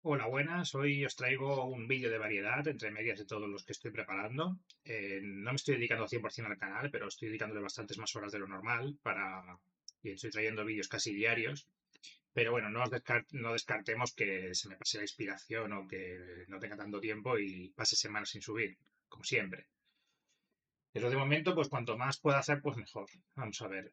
Hola, buenas. Hoy os traigo un vídeo de variedad entre medias de todos los que estoy preparando. No me estoy dedicando al 100% al canal, pero estoy dedicándole bastantes más horas de lo normal y estoy trayendo vídeos casi diarios. Pero bueno, no descartemos que se me pase la inspiración o que no tenga tanto tiempo y pase semanas sin subir, como siempre. Pero de momento, pues cuanto más pueda hacer, pues mejor. Vamos a ver.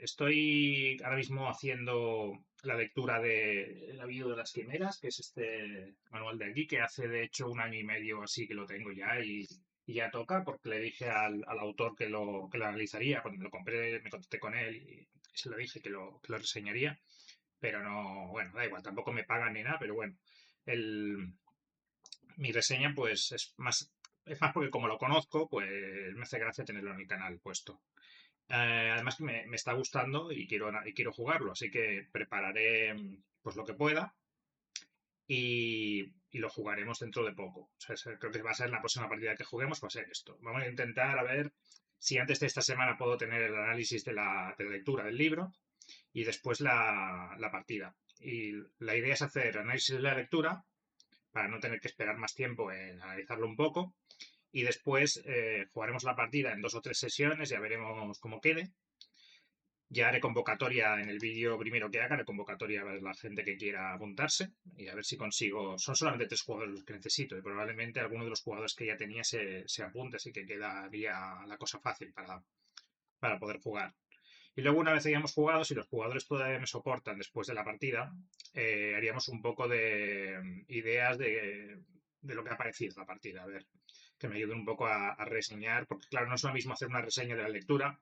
Estoy ahora mismo haciendo la lectura de La vida de las quimeras, que es este manual de aquí, que hace de hecho un año y medio así que lo tengo ya y ya toca, porque le dije al autor que lo analizaría. Cuando me lo compré, me contacté con él y se lo dije que lo reseñaría. Pero no, bueno, da igual, tampoco me pagan ni nada, pero bueno. El, Mi reseña, pues es más porque como lo conozco, pues me hace gracia tenerlo en el canal puesto. Además que me está gustando y quiero jugarlo, así que prepararé pues lo que pueda y lo jugaremos dentro de poco. O sea, creo que va a ser la próxima partida que juguemos, va a ser esto. Vamos a intentar a ver si antes de esta semana puedo tener el análisis de la lectura del libro y después la partida. Y la idea es hacer análisis de la lectura para no tener que esperar más tiempo en analizarlo un poco. Y después jugaremos la partida en 2 o 3 sesiones, ya veremos cómo quede. Ya haré convocatoria en el vídeo primero que haga, haré convocatoria a la gente que quiera apuntarse y a ver si consigo. Son solamente 3 jugadores los que necesito y probablemente alguno de los jugadores que ya tenía se apunte, así que quedaría la cosa fácil para poder jugar. Y luego, una vez hayamos jugado, si los jugadores todavía me soportan después de la partida, haríamos un poco de ideas de lo que ha parecido la partida. A ver, que me ayuden un poco a reseñar, porque claro, no es lo mismo hacer una reseña de la lectura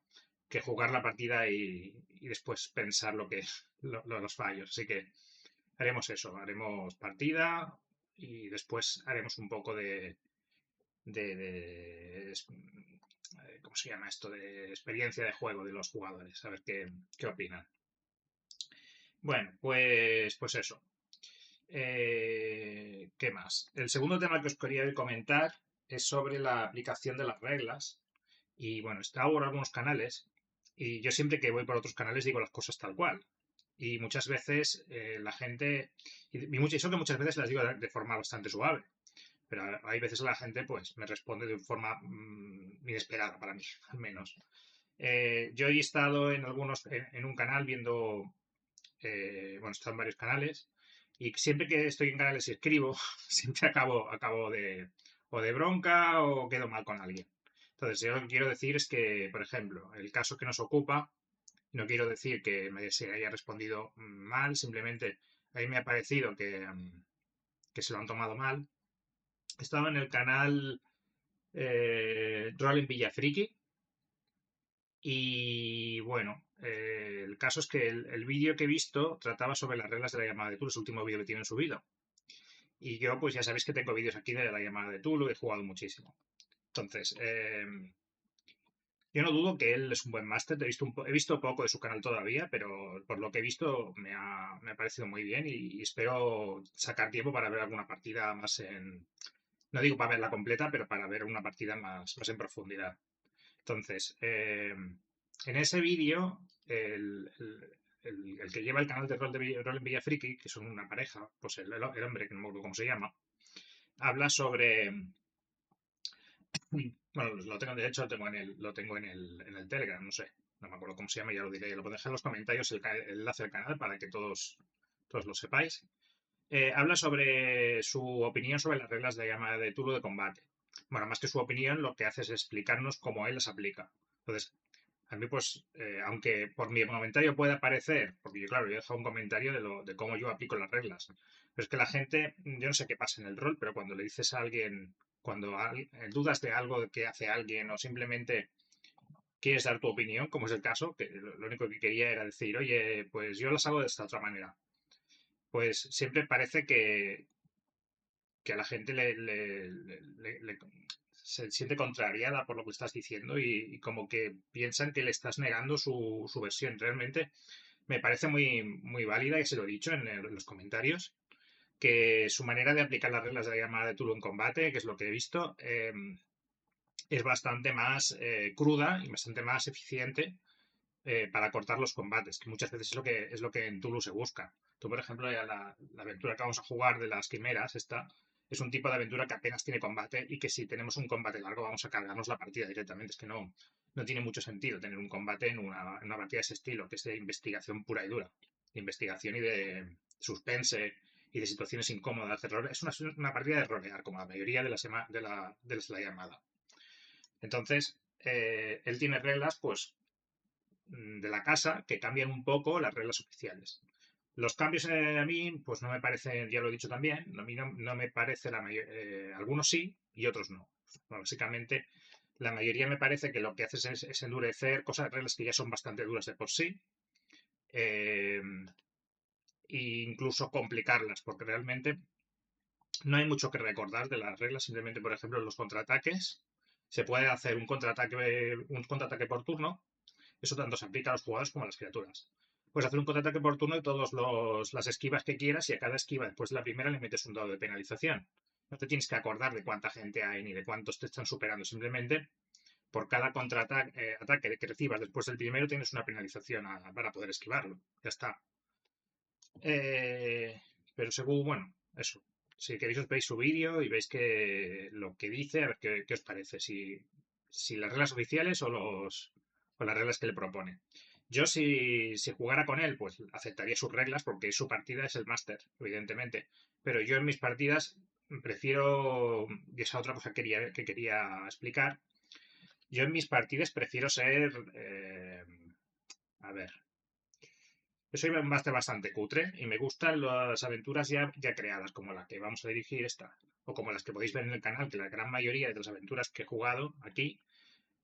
que jugar la partida y después pensar los fallos. Así que haremos eso, haremos partida y después haremos un poco ¿cómo se llama esto? De experiencia de juego de los jugadores, a ver qué opinan. Bueno, pues eso. ¿Qué más? El segundo tema que os quería comentar es sobre la aplicación de las reglas. Y bueno, está ahora algunos canales y yo siempre que voy por otros canales digo las cosas tal cual. Y muchas veces la gente, y eso que muchas veces las digo de forma bastante suave, pero hay veces la gente pues me responde de forma inesperada para mí, al menos. Yo he estado en un canal viendo, bueno, he estado en varios canales y siempre que estoy en canales y escribo, siempre acabo o de bronca o quedo mal con alguien. Entonces, yo lo que quiero decir es que, por ejemplo, el caso que nos ocupa, no quiero decir que se haya respondido mal, simplemente a mí me ha parecido que se lo han tomado mal. Estaba en el canal Rol en Villafriki. Y bueno, el caso es que el vídeo que he visto trataba sobre las reglas de la llamada de Tulu, es el último vídeo que tienen subido. Y yo, pues ya sabéis que tengo vídeos aquí de la llamada de Tulu, he jugado muchísimo. Entonces, yo no dudo que él es un buen máster, he visto poco de su canal todavía, pero por lo que he visto me ha parecido muy bien y espero sacar tiempo para ver alguna partida más no digo para verla completa, pero para ver una partida más en profundidad. Entonces, en ese vídeo, el que lleva el canal de Rol en Villafriki, que son una pareja, pues el hombre, que no me acuerdo cómo se llama, habla sobre. Bueno, de hecho lo tengo en el Telegram, no sé, no me acuerdo cómo se llama, ya lo diré, lo puedo dejar en los comentarios el enlace al canal para que todos lo sepáis. Habla sobre su opinión sobre las reglas de la llamada de Tulu de combate. Bueno, más que su opinión, lo que hace es explicarnos cómo él las aplica. Entonces, a mí, pues, aunque por mi comentario pueda parecer, porque yo, claro, yo he dejado un comentario de cómo yo aplico las reglas, pero es que la gente, yo no sé qué pasa en el rol, pero cuando le dices a alguien, cuando dudas de algo que hace alguien o simplemente quieres dar tu opinión, como es el caso, que lo único que quería era decir, oye, pues yo las hago de esta otra manera, pues siempre parece que a la gente se siente contrariada por lo que estás diciendo y como que piensan que le estás negando su versión. Realmente me parece muy, muy válida, y se lo he dicho en los comentarios, que su manera de aplicar las reglas de la llamada de Tulu en combate, que es lo que he visto, es bastante más cruda y bastante más eficiente para cortar los combates, que muchas veces es lo que en Tulu se busca. Tú, por ejemplo, ya la aventura que vamos a jugar de las quimeras, esta, es un tipo de aventura que apenas tiene combate y que si tenemos un combate largo vamos a cargarnos la partida directamente. Es que no tiene mucho sentido tener un combate en una partida de ese estilo, que es de investigación pura y dura. De investigación y de suspense y de situaciones incómodas, de rol. Es una partida de rolear, como la mayoría de la llamada. Entonces, él tiene reglas, pues, de la casa que cambian un poco las reglas oficiales. Los cambios a mí, pues no me parecen, ya lo he dicho también, a mí no me parece la mayoría, algunos sí y otros no. Bueno, básicamente, la mayoría me parece que lo que haces es endurecer reglas que ya son bastante duras de por sí, eh, e incluso complicarlas, porque realmente no hay mucho que recordar de las reglas, simplemente, por ejemplo, los contraataques. Se puede hacer un contraataque por turno. Eso tanto se aplica a los jugadores como a las criaturas. Puedes hacer un contraataque por turno y todas las esquivas que quieras y a cada esquiva después de la primera le metes un dado de penalización. No te tienes que acordar de cuánta gente hay ni de cuántos te están superando. Simplemente por cada contraataque que recibas después del primero tienes una penalización para poder esquivarlo. Ya está. Pero según, bueno, eso. Si queréis os veis su vídeo y veis lo que dice, a ver qué os parece. Si las reglas oficiales o las reglas que le propone. Yo si jugara con él, pues aceptaría sus reglas porque su partida es el máster, evidentemente. Pero yo en mis partidas prefiero, y esa otra cosa que quería explicar, yo en mis partidas prefiero ser, a ver, yo soy un máster bastante cutre y me gustan las aventuras ya creadas, como la que vamos a dirigir esta, o como las que podéis ver en el canal, que la gran mayoría de las aventuras que he jugado aquí,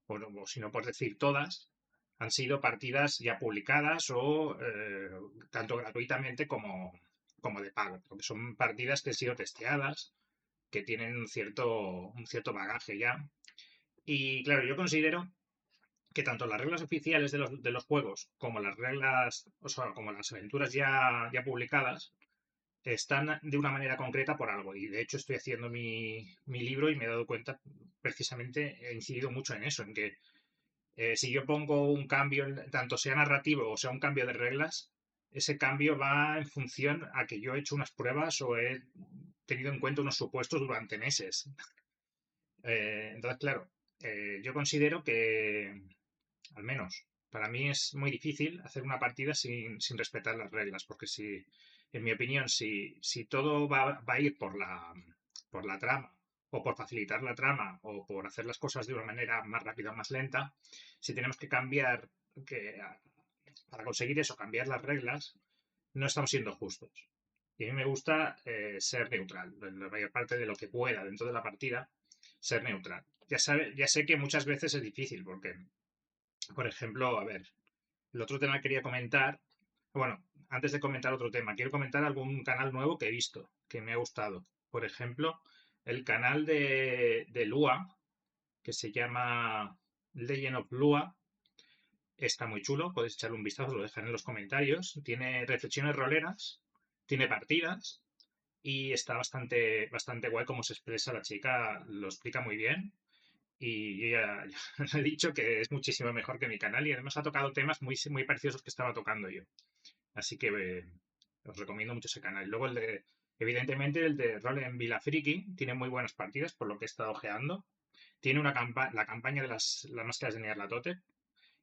o si no por decir todas, han sido partidas ya publicadas o tanto gratuitamente como de pago, porque son partidas que han sido testeadas, que tienen un cierto bagaje ya. Y claro, yo considero que tanto las reglas oficiales de los juegos como las reglas, o sea, como las aventuras ya publicadas, están de una manera concreta por algo. Y de hecho estoy haciendo mi libro y me he dado cuenta, precisamente, he incidido mucho en eso, en que si yo pongo un cambio, tanto sea narrativo o sea un cambio de reglas, ese cambio va en función a que yo he hecho unas pruebas o he tenido en cuenta unos supuestos durante meses. Entonces, claro, yo considero que al menos para mí es muy difícil hacer una partida sin respetar las reglas, porque en mi opinión, si todo va a ir por la trama, o por facilitar la trama, o por hacer las cosas de una manera más rápida o más lenta, si tenemos que cambiar, que, para conseguir eso, cambiar las reglas, no estamos siendo justos. Y a mí me gusta ser neutral, en la mayor parte de lo que pueda dentro de la partida, ser neutral. Ya sé que muchas veces es difícil, porque por ejemplo, a ver, el otro tema que quería comentar, bueno, antes de comentar otro tema, quiero comentar algún canal nuevo que he visto, que me ha gustado. Por ejemplo, el canal de Lua, que se llama Legend of Lua, está muy chulo, podéis echarle un vistazo, lo dejan en los comentarios. Tiene reflexiones roleras, tiene partidas y está bastante guay cómo se expresa la chica, lo explica muy bien. Y yo ya he dicho que es muchísimo mejor que mi canal y además ha tocado temas muy parecidos a los que estaba tocando yo. Así que os recomiendo mucho ese canal. Y luego evidentemente, el de Rol en Vila Friki tiene muy buenas partidas, por lo que he estado ojeando. Tiene la campaña de las máscaras de Nyarlathotep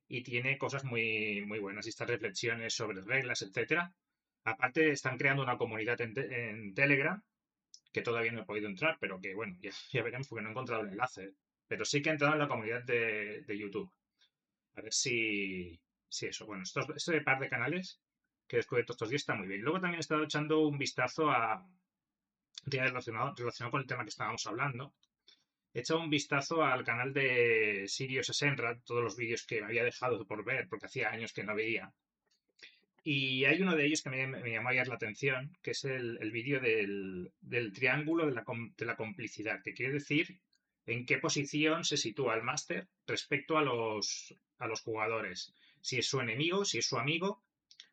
y tiene cosas muy buenas. Y estas reflexiones sobre reglas, etcétera. Aparte, están creando una comunidad en Telegram que todavía no he podido entrar, pero que bueno, ya veremos porque no he encontrado el enlace. Pero sí que he entrado en la comunidad de YouTube. A ver si eso. Bueno, este par de canales que he descubierto estos días está muy bien. Luego también he estado echando un vistazo relacionado con el tema que estábamos hablando. He echado un vistazo al canal de Sirius Senra, todos los vídeos que me había dejado por ver, porque hacía años que no veía. Y hay uno de ellos que me llamó ayer la atención, que es el vídeo del triángulo de la complicidad, que quiere decir en qué posición se sitúa el máster respecto a los jugadores. Si es su enemigo, si es su amigo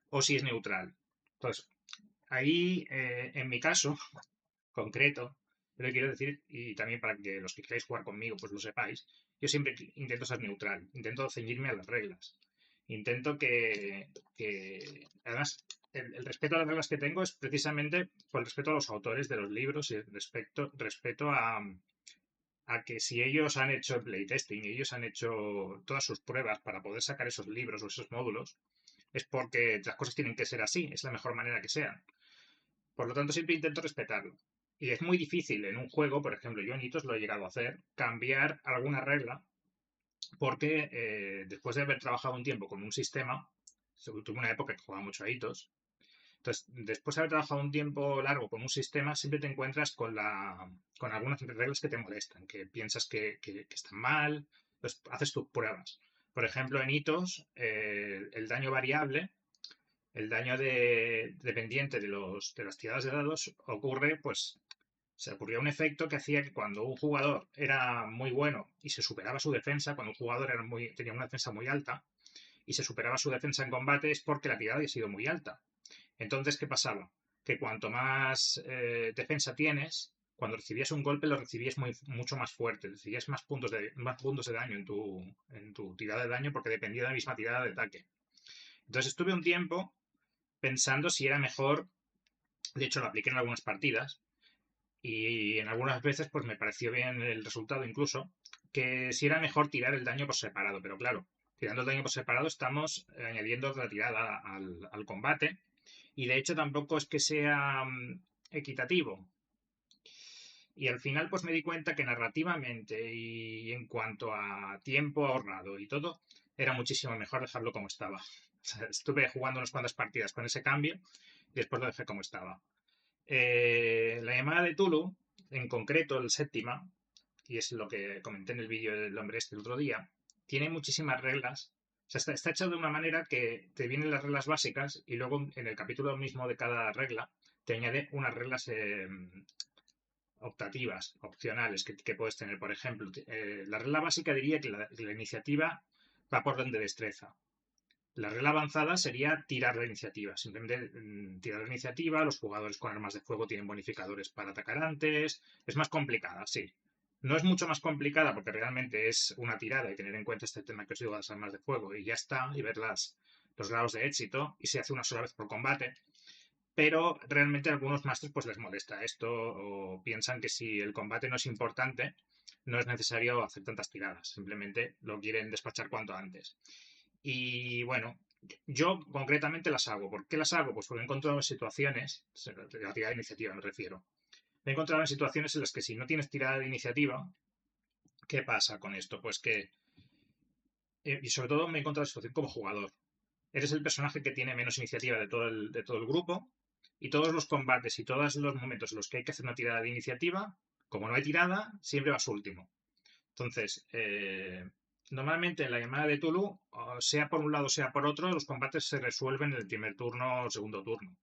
o si es neutral. Entonces, ahí, en mi caso concreto, lo que quiero decir, y también para que los que queráis jugar conmigo pues lo sepáis, yo siempre intento ser neutral, intento ceñirme a las reglas. Intento además, el respeto a las reglas que tengo es precisamente por el respeto a los autores de los libros y el respeto a que si ellos han hecho el playtesting, ellos han hecho todas sus pruebas para poder sacar esos libros o esos módulos, es porque las cosas tienen que ser así, es la mejor manera que sean. Por lo tanto, siempre intento respetarlo. Y es muy difícil en un juego, por ejemplo, yo en Hitos lo he llegado a hacer, cambiar alguna regla, porque después de haber trabajado un tiempo con un sistema, tuve una época que jugaba mucho a Hitos, entonces, después de haber trabajado un tiempo largo con un sistema, siempre te encuentras con algunas reglas que te molestan, que piensas que están mal, pues haces tus pruebas. Por ejemplo, en Hitos, el daño variable, el daño dependiente de las tiradas de dados, ocurre, pues, se ocurría un efecto que hacía que cuando un jugador era muy bueno y se superaba su defensa, cuando un jugador tenía una defensa muy alta y se superaba su defensa en combate, es porque la tirada había sido muy alta. Entonces, ¿qué pasaba? Que cuanto más defensa tienes, cuando recibías un golpe lo recibías mucho más fuerte, recibías más puntos de daño en tu tirada de daño porque dependía de la misma tirada de ataque. Entonces estuve un tiempo pensando si era mejor, de hecho lo apliqué en algunas partidas y en algunas veces pues me pareció bien el resultado incluso, que si era mejor tirar el daño por separado, pero claro, tirando el daño por separado estamos añadiendo otra tirada al combate y de hecho tampoco es que sea equitativo. Y al final pues me di cuenta que narrativamente y en cuanto a tiempo ahorrado y todo, era muchísimo mejor dejarlo como estaba. O sea, estuve jugando unas cuantas partidas con ese cambio y después lo dejé como estaba. La llamada de Tulu, en concreto el séptima, y es lo que comenté en el vídeo del hombre este el otro día, tiene muchísimas reglas. O sea, está hecho de una manera que te vienen las reglas básicas y luego en el capítulo mismo de cada regla te añade unas reglas optativas, opcionales que puedes tener. Por ejemplo, la regla básica diría que la iniciativa va por orden de destreza. La regla avanzada sería tirar la iniciativa. Simplemente tirar la iniciativa, los jugadores con armas de fuego tienen bonificadores para atacar antes. Es más complicada, sí. No es mucho más complicada porque realmente es una tirada y tener en cuenta este tema que os digo de las armas de fuego y ya está, y ver los grados de éxito, y se hace una sola vez por combate. Pero realmente a algunos masters pues les molesta esto o piensan que si el combate no es importante, no es necesario hacer tantas tiradas. Simplemente lo quieren despachar cuanto antes. Y bueno, yo concretamente las hago. ¿Por qué las hago? Pues porque he encontrado situaciones, la tirada de iniciativa me refiero. Me he encontrado en situaciones en las que si no tienes tirada de iniciativa, ¿qué pasa con esto? Pues que, y sobre todo me he encontrado en situación como jugador. Eres el personaje que tiene menos iniciativa de todo el grupo y todos los combates y todos los momentos en los que hay que hacer una tirada de iniciativa, como no hay tirada, siempre vas último. Entonces, normalmente en la llamada de Tulu, sea por un lado sea por otro, los combates se resuelven en el primer turno o segundo turno.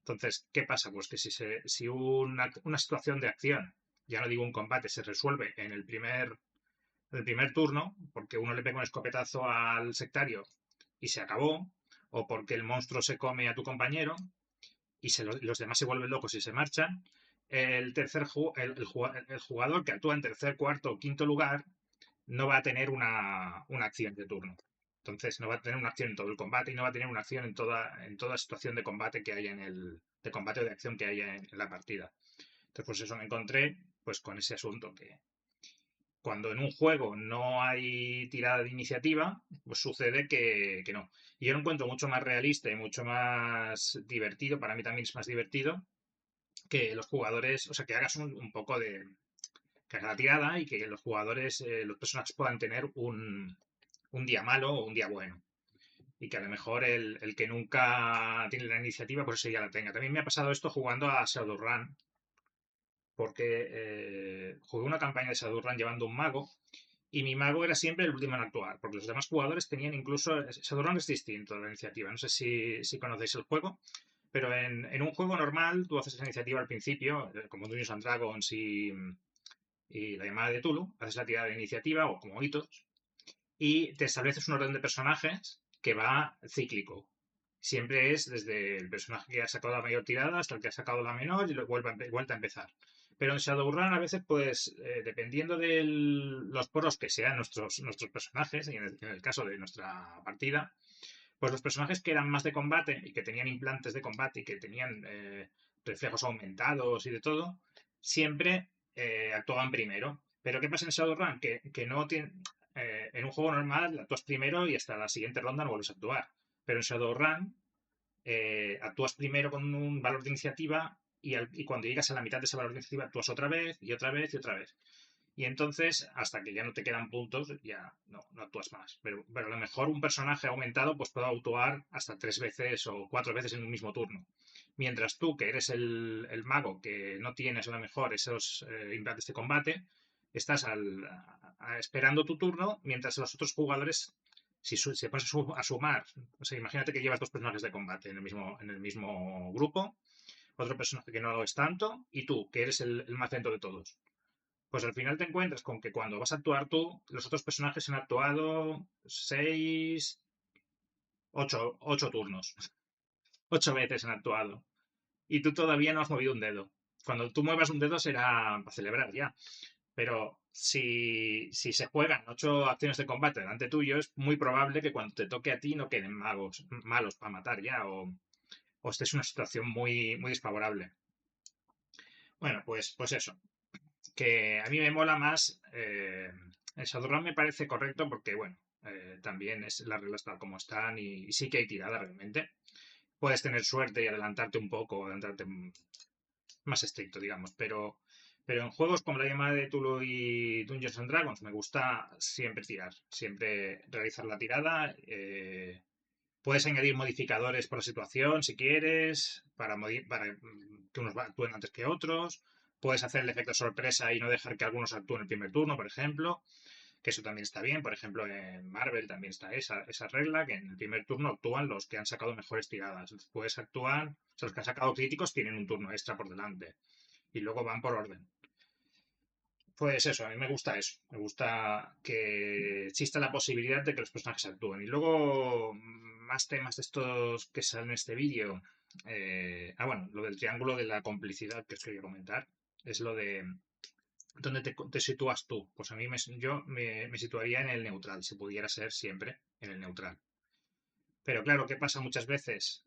Entonces, ¿qué pasa? Pues que si una situación de acción, ya no digo un combate, se resuelve el primer turno, porque uno le pega un escopetazo al sectario y se acabó, o porque el monstruo se come a tu compañero y los demás se vuelven locos y se marchan, el jugador que actúa en tercer, cuarto o quinto lugar no va a tener una acción de turno. Entonces no va a tener una acción en todo el combate y no va a tener una acción en toda situación de combate que haya de combate o de acción que haya en la partida. Entonces, pues eso me encontré pues con ese asunto que cuando en un juego no hay tirada de iniciativa, pues sucede que no. Y yo lo encuentro mucho más realista y mucho más divertido, para mí también es más divertido, que los jugadores, o sea, que hagas un poco que haga la tirada y que los jugadores, los personajes puedan tener un día malo o un día bueno. Y que a lo mejor el que nunca tiene la iniciativa, pues ese ya la tenga. También me ha pasado esto jugando a Shadowrun, porque jugué una campaña de Shadowrun llevando un mago y mi mago era siempre el último en actuar, porque los demás jugadores tenían incluso... Shadowrun es distinto de la iniciativa, no sé si conocéis el juego, pero en un juego normal tú haces la iniciativa al principio, como Dungeons and Dragons y la llamada de Tulu, haces la tirada de iniciativa o como hitos, y te estableces un orden de personajes que va cíclico. Siempre es desde el personaje que ha sacado la mayor tirada hasta el que ha sacado la menor y vuelta a empezar. Pero en Shadowrun a veces, pues, dependiendo de los poros que sean nuestros personajes, y en el caso de nuestra partida, pues los personajes que eran más de combate y que tenían implantes de combate y que tenían reflejos aumentados y de todo, siempre actuaban primero. Pero ¿qué pasa en Shadowrun? Que no tiene, en un juego normal actúas primero y hasta la siguiente ronda no vuelves a actuar. Pero en Shadowrun actúas primero con un valor de iniciativa y cuando llegas a la mitad de ese valor de iniciativa actúas otra vez y otra vez y otra vez. Y entonces, hasta que ya no te quedan puntos, ya no actúas más. Pero a lo mejor un personaje aumentado pues puede actuar hasta 3 veces o 4 veces en un mismo turno. Mientras tú, que eres el mago, que no tienes a lo mejor esos implantes de combate, estás esperando tu turno, mientras los otros jugadores, si se pones a sumar, o sea, imagínate que llevas dos personajes de combate en el mismo grupo, otro personaje que no lo es tanto, y tú, que eres el más lento de todos. Pues al final te encuentras con que cuando vas a actuar tú, los otros personajes han actuado 6, 8 turnos. 8 veces han actuado. Y tú todavía no has movido un dedo. Cuando tú muevas un dedo será para celebrar ya. Pero si se juegan 8 acciones de combate delante tuyo, es muy probable que cuando te toque a ti no queden malos para matar ya. O estés en una situación muy, muy desfavorable. Bueno, pues eso. Que a mí me mola más. El Shadowrun me parece correcto porque, bueno, también las reglas tal como están y sí que hay tirada realmente. Puedes tener suerte y adelantarte un poco, o adelantarte más estricto, digamos, pero en juegos como la llamada de Tulu y Dungeons and Dragons me gusta siempre tirar, siempre realizar la tirada. Puedes añadir modificadores por la situación si quieres, para que unos actúen antes que otros. Puedes hacer el efecto sorpresa y no dejar que algunos actúen el primer turno, por ejemplo, que eso también está bien. Por ejemplo, en Marvel también está esa regla, que en el primer turno actúan los que han sacado mejores tiradas. Después actúan, o sea, los que han sacado críticos tienen un turno extra por delante y luego van por orden. Pues eso, a mí me gusta eso. Me gusta que exista la posibilidad de que los personajes actúen. Y luego, más temas de estos que salen en este vídeo. Bueno, lo del triángulo de la complicidad que os quería comentar. Es lo de dónde te sitúas tú. Pues a mí yo me situaría en el neutral, si pudiera ser siempre en el neutral. Pero claro, ¿qué pasa muchas veces?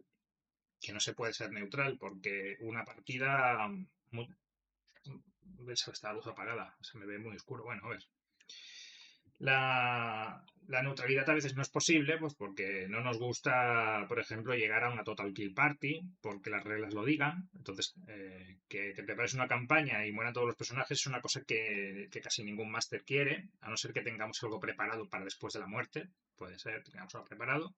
Que no se puede ser neutral porque una partida. Está la luz apagada, se me ve muy oscuro. Bueno, a ver. La neutralidad a veces no es posible, pues porque no nos gusta, por ejemplo, llegar a una total kill party, porque las reglas lo digan. Entonces, que te prepares una campaña y mueran todos los personajes es una cosa que casi ningún máster quiere, a no ser que tengamos algo preparado para después de la muerte. Puede ser, tengamos algo preparado.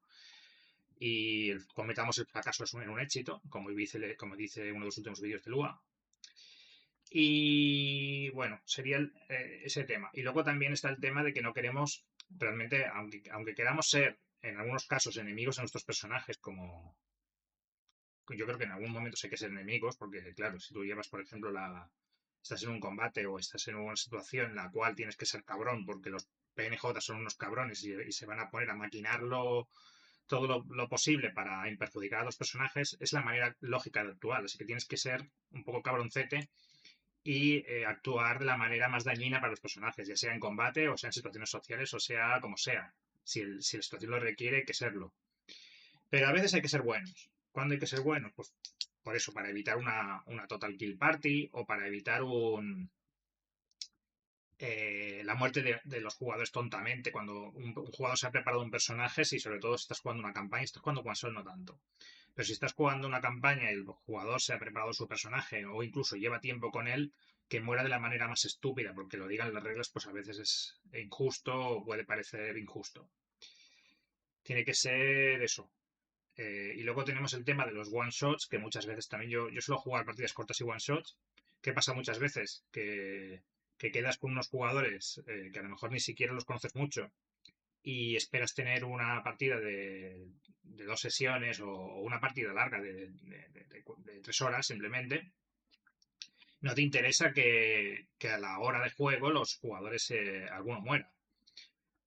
Y cometamos el fracaso en un éxito, como dice uno de los últimos vídeos de Lua. Y bueno, sería ese tema. Y luego también está el tema de que no queremos realmente, aunque queramos ser en algunos casos enemigos a nuestros personajes, como yo creo que en algún momento hay que ser enemigos, porque claro, si tú llevas, por ejemplo, estás en un combate o estás en una situación en la cual tienes que ser cabrón porque los PNJ son unos cabrones y se van a poner a maquinarlo todo lo posible para perjudicar a los personajes, es la manera lógica de actuar. Así que tienes que ser un poco cabroncete y actuar de la manera más dañina para los personajes, ya sea en combate o sea en situaciones sociales o sea como sea. Si la situación lo requiere, hay que serlo. Pero a veces hay que ser buenos. ¿Cuándo hay que ser buenos? Pues por eso, para evitar una total kill party o para evitar la muerte de los jugadores tontamente. Cuando un jugador se ha preparado un personaje, si sobre todo si estás jugando una campaña, estás jugando con Sol no tanto. Pero si estás jugando una campaña y el jugador se ha preparado su personaje o incluso lleva tiempo con él, que muera de la manera más estúpida, porque lo digan las reglas, pues a veces es injusto o puede parecer injusto. Tiene que ser eso. Y luego tenemos el tema de los one shots, que muchas veces también yo suelo jugar partidas cortas y one shots. ¿Qué pasa muchas veces? Que quedas con unos jugadores que a lo mejor ni siquiera los conoces mucho y esperas tener una partida de 2 sesiones o una partida larga de 3 horas simplemente. No te interesa que a la hora de juego los jugadores, alguno muera.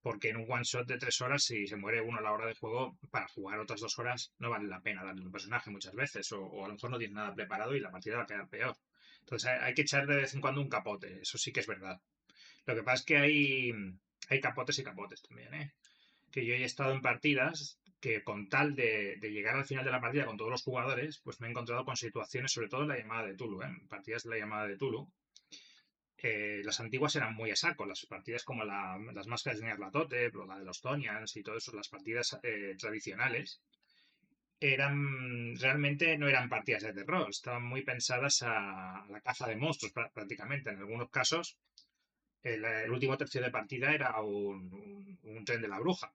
Porque en un one shot de 3 horas, si se muere uno a la hora de juego, para jugar otras 2 horas no vale la pena darle un personaje muchas veces. O a lo mejor no tienes nada preparado y la partida va a quedar peor. Entonces hay que echar de vez en cuando un capote, eso sí que es verdad. Lo que pasa es que hay capotes y capotes también, ¿eh? Que yo he estado en partidas que con tal de llegar al final de la partida con todos los jugadores, pues me he encontrado con situaciones, sobre todo en la llamada de Tulu, ¿eh? Partidas de la llamada de Tulu. Las antiguas eran muy a saco, las partidas como las máscaras de Nyarlathotep, la de los Tonians y todo eso, las partidas tradicionales, realmente no eran partidas de terror, estaban muy pensadas a la caza de monstruos prácticamente. En algunos casos, el último tercio de partida era un tren de la bruja.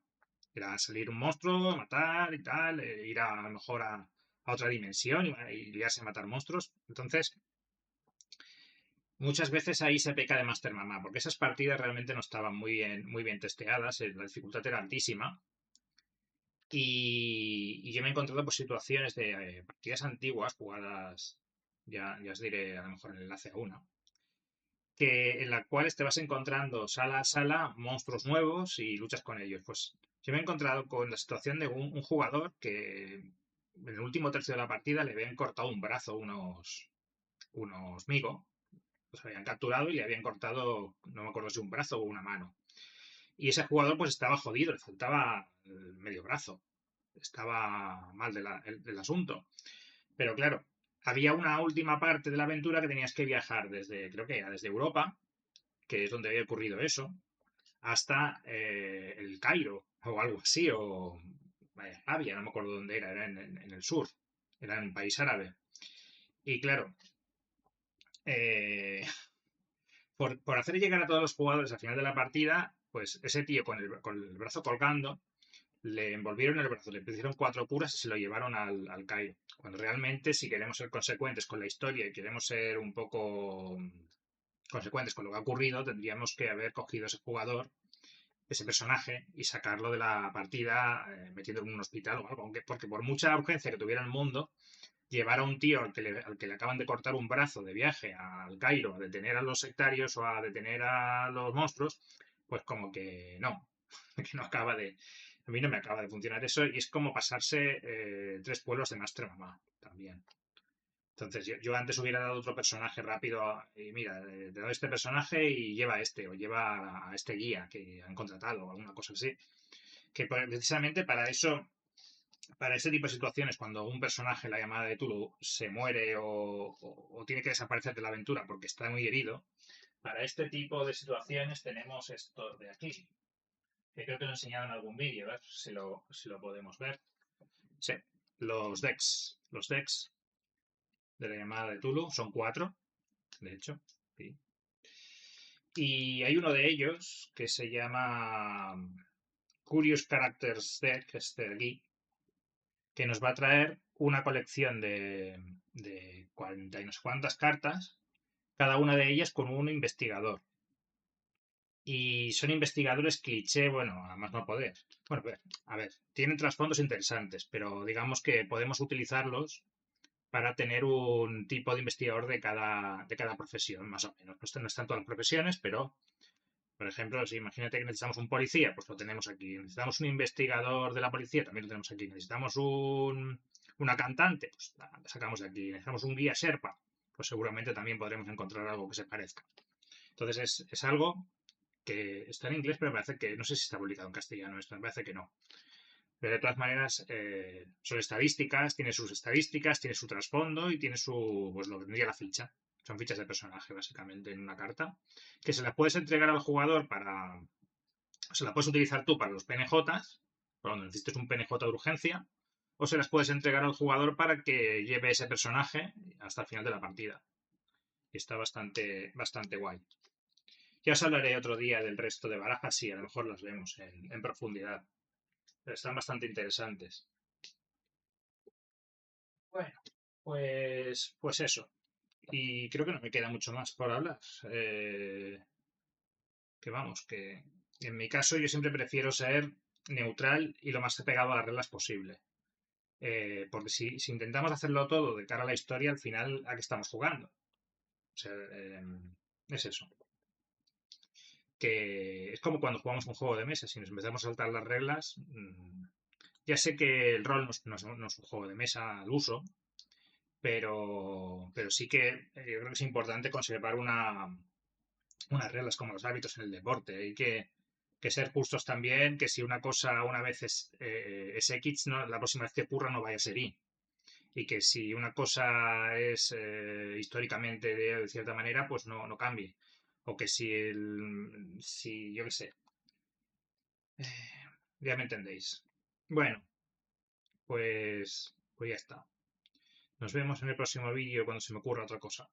Era salir un monstruo, matar y tal, ir a lo mejor a otra dimensión y liarse a matar monstruos. Entonces, muchas veces ahí se peca de Master Mamá, porque esas partidas realmente no estaban muy bien testeadas, la dificultad era altísima. Y yo me he encontrado por situaciones de partidas antiguas, jugadas, ya os diré a lo mejor el enlace a una, en la cual te vas encontrando sala a sala monstruos nuevos y luchas con ellos. Pues yo me he encontrado con la situación de un jugador que en el último tercio de la partida le habían cortado un brazo unos Migo, los habían capturado y le habían cortado, no me acuerdo si un brazo o una mano. Y ese jugador pues estaba jodido, le faltaba el medio brazo, estaba mal del asunto. Pero claro, había una última parte de la aventura que tenías que viajar creo que era desde Europa, que es donde había ocurrido eso, hasta el Cairo o algo así, o Arabia, no me acuerdo dónde era en el sur, era en un país árabe. Y claro, eh, por hacer llegar a todos los jugadores al final de la partida, pues ese tío con el brazo colgando, le envolvieron el brazo, le pusieron 4 curas y se lo llevaron al Cairo. Cuando realmente, si queremos ser consecuentes con la historia y queremos ser un poco consecuentes con lo que ha ocurrido, tendríamos que haber cogido a ese jugador, ese personaje, y sacarlo de la partida metiendo en un hospital o algo. Porque por mucha urgencia que tuviera el mundo, llevar a un tío al que le acaban de cortar un brazo de viaje al Cairo a detener a los sectarios o a detener a los monstruos, pues como que no, que no acaba de... A mí no me acaba de funcionar eso y es como pasarse 3 pueblos de Master Mamá también. Entonces yo antes hubiera dado otro personaje rápido y mira, te doy este personaje y lleva a este o lleva a este guía que han contratado o alguna cosa así. Que precisamente para eso, para ese tipo de situaciones, cuando un personaje, la llamada de Tulu, se muere o tiene que desaparecer de la aventura porque está muy herido, para este tipo de situaciones tenemos esto de aquí, que creo que lo he enseñado en algún vídeo, a ver si lo podemos ver. Sí, los decks de la llamada de Tulu, son 4, de hecho. Sí. Y hay uno de ellos que se llama Curious Characters Deck, este de aquí, que nos va a traer una colección de 40 y no sé cuántas cartas, cada una de ellas con un investigador. Y son investigadores cliché, bueno, a más no poder. Bueno, a ver, tienen trasfondos interesantes, pero digamos que podemos utilizarlos para tener un tipo de investigador de cada profesión, más o menos. No están todas las profesiones, pero, por ejemplo, si imagínate que necesitamos un policía, pues lo tenemos aquí. Necesitamos un investigador de la policía, también lo tenemos aquí. Necesitamos una cantante, pues la sacamos de aquí. Necesitamos un guía Sherpa, pues seguramente también podremos encontrar algo que se parezca. Entonces es algo que está en inglés, pero me parece que no sé si está publicado en castellano esto, me parece que no. Pero de todas maneras, son estadísticas, tiene su trasfondo y tiene pues lo que tendría la ficha. Son fichas de personaje, básicamente, en una carta. Que se las puedes entregar al jugador se las puedes utilizar tú para los PNJs, cuando necesites un PNJ de urgencia, o se las puedes entregar al jugador para que lleve ese personaje hasta el final de la partida. Y está bastante guay. Ya os hablaré otro día del resto de barajas y a lo mejor las vemos en profundidad. Pero están bastante interesantes. Bueno, pues eso. Y creo que no me queda mucho más por hablar. Que vamos, que en mi caso yo siempre prefiero ser neutral y lo más pegado a las reglas posible. Porque si intentamos hacerlo todo de cara a la historia, al final, ¿a qué estamos jugando? O sea, es eso. Que es como cuando jugamos un juego de mesa. Si nos empezamos a saltar las reglas, ya sé que el rol no es un juego de mesa al uso, pero sí que yo creo que es importante conservar unas reglas como los hábitos en el deporte. Hay que ser justos también, que si una cosa una vez es X, ¿no? La próxima vez que ocurra no vaya a ser Y. Y que si una cosa es históricamente de cierta manera, pues no cambie. O que si yo qué sé, ya me entendéis. Bueno, pues ya está. Nos vemos en el próximo vídeo cuando se me ocurra otra cosa.